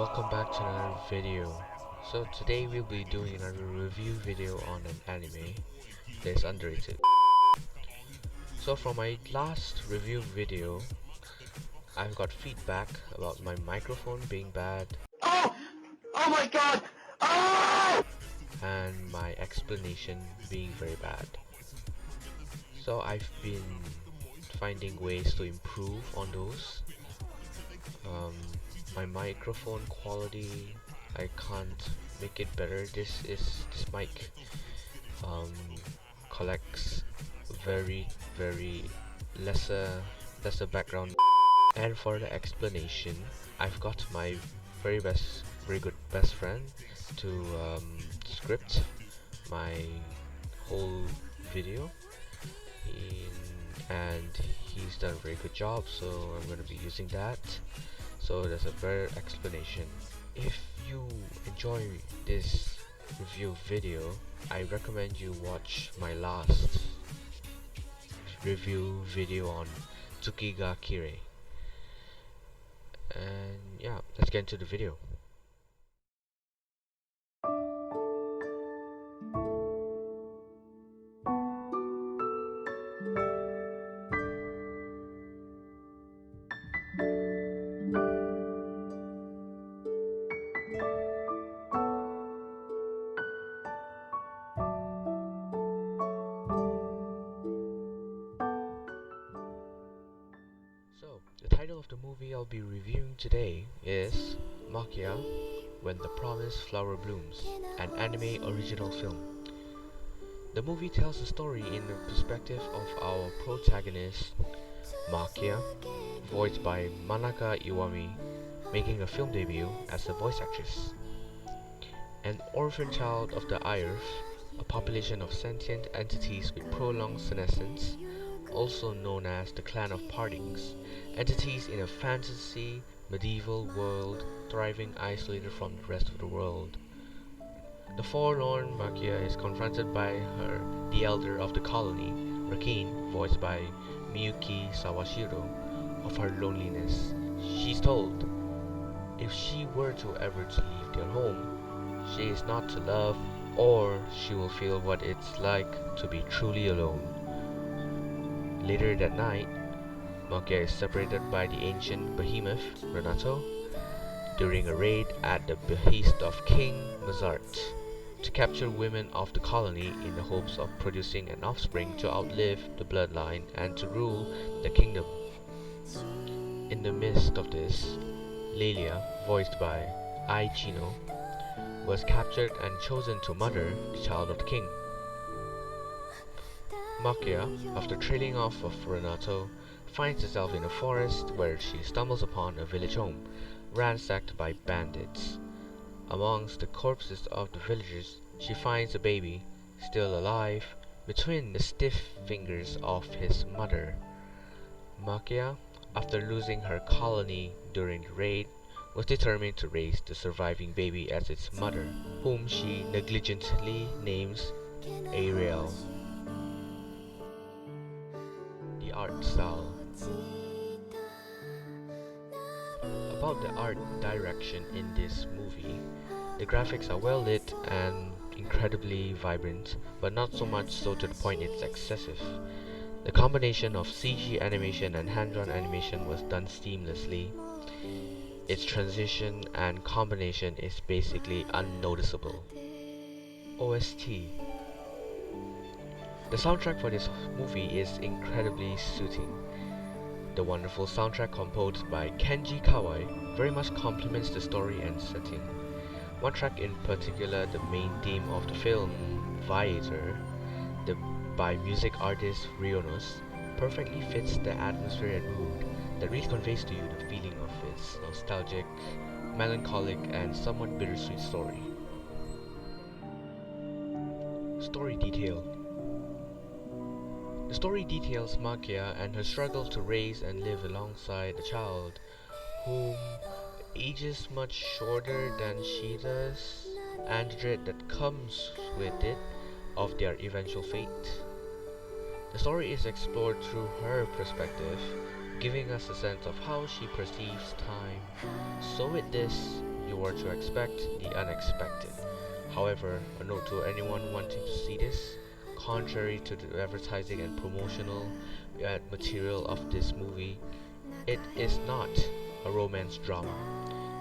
welcome back to another video. So today we'll be doing another review video on an anime that's underrated. So from my last review video, I've got feedback about my microphone being bad Oh my god! Oh! and my explanation being very bad. So I've been finding ways to improve on those. My microphone quality, I can't make it better. This mic um, collects very lesser background. And for the explanation, I've got my very good best friend to script my whole video and he's done a very good job, so I'm going to be using that. So there's a better explanation. If you enjoy this review video, I recommend you watch my last review video on Tsukiga Kire. And yeah, let's get into the video. So, the title of the movie I'll be reviewing today is Maquia, When the Promised Flower Blooms, an anime original film. The movie tells the story in the perspective of our protagonist, Maquia, voiced by Manaka Iwami, making a film debut as a voice actress. An orphan child of the Iorph, a population of sentient entities with prolonged senescence, also known as the Clan of Partings, entities in a fantasy medieval world thriving isolated from the rest of the world. The forlorn Maquia is confronted by the elder of the colony, Racine, voiced by Miyuki Sawashiro, of her loneliness. She's told, if she were to ever to leave their home, she is not to love, or she will feel what it's like to be truly alone. Later that night, Maquia is separated by the ancient behemoth, Renato, during a raid at the behest of King Mazart, to capture women of the colony in the hopes of producing an offspring to outlive the bloodline and to rule the kingdom. In the midst of this, Lelia, voiced by Ai Chino, was captured and chosen to mother the child of the king. Maquia, after trailing off of Renato, finds herself in a forest where she stumbles upon a village home, ransacked by bandits. Amongst the corpses of the villagers, she finds a baby, still alive, between the stiff fingers of his mother. Maquia, after losing her colony during the raid, was determined to raise the surviving baby as its mother, whom she negligently names Ariel. The art style. About the art direction in this movie, the graphics are well lit and incredibly vibrant, but not so much so to the point it's excessive. The combination of CG animation and hand-drawn animation was done seamlessly. Its transition and combination is basically unnoticeable. OST. The soundtrack for this movie is incredibly soothing. The wonderful soundtrack composed by Kenji Kawai very much complements the story and setting. One track in particular, the main theme of the film, Viator, by music artist Rionos, perfectly fits the atmosphere and mood that really conveys to you the feeling of its nostalgic, melancholic, and somewhat bittersweet story. Story detail. The story details Maquia and her struggle to raise and live alongside a child whom ages much shorter than she does, and the dread that comes with it of their eventual fate. The story is explored through her perspective, giving us a sense of how she perceives time. So with this, you are to expect the unexpected. However, a note to anyone wanting to see this: contrary to the advertising and promotional material of this movie, it is not a romance drama.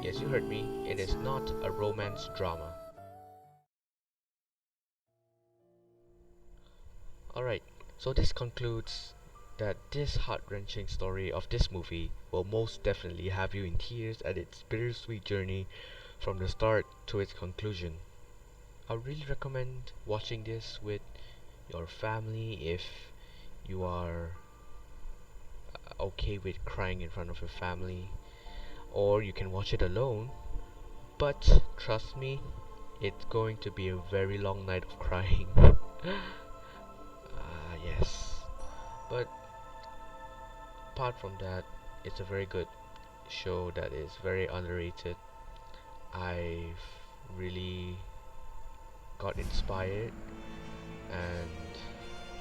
Yes, you heard me, it is not a romance drama. Alright, so this concludes that this heart-wrenching story of this movie will most definitely have you in tears at its bittersweet journey from the start to its conclusion. I really recommend watching this with your family if you are okay with crying in front of your family, or you can watch it alone, but trust me, it's going to be a very long night of crying. Yes. But apart from that, it's a very good show that is very underrated. I've really got inspired, and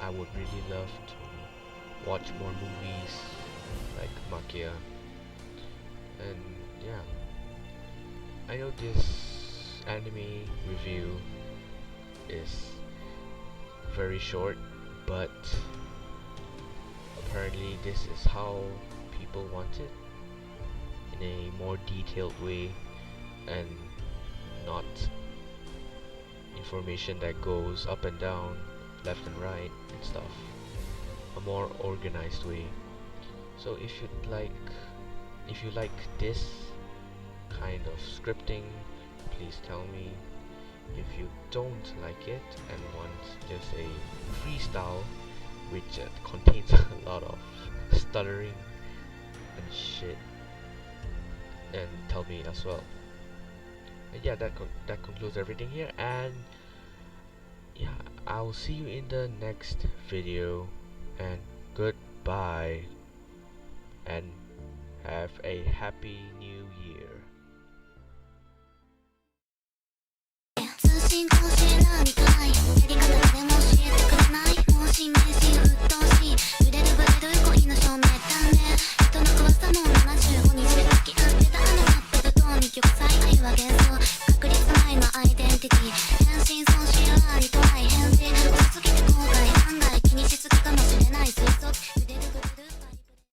I would really love to watch more movies like Maquia. And yeah, I know this anime review is very short, but apparently this is how people want it, in a more detailed way, and not information that goes up and down, left and right and stuff. A more organized way. So if you like this kind of scripting, please tell me. If you don't like it and want just a freestyle which contains a lot of stuttering and shit, and tell me as well. And yeah, that concludes everything here, and yeah, I'll see you in the next video, and goodbye, and have a happy new year. 自信故事那里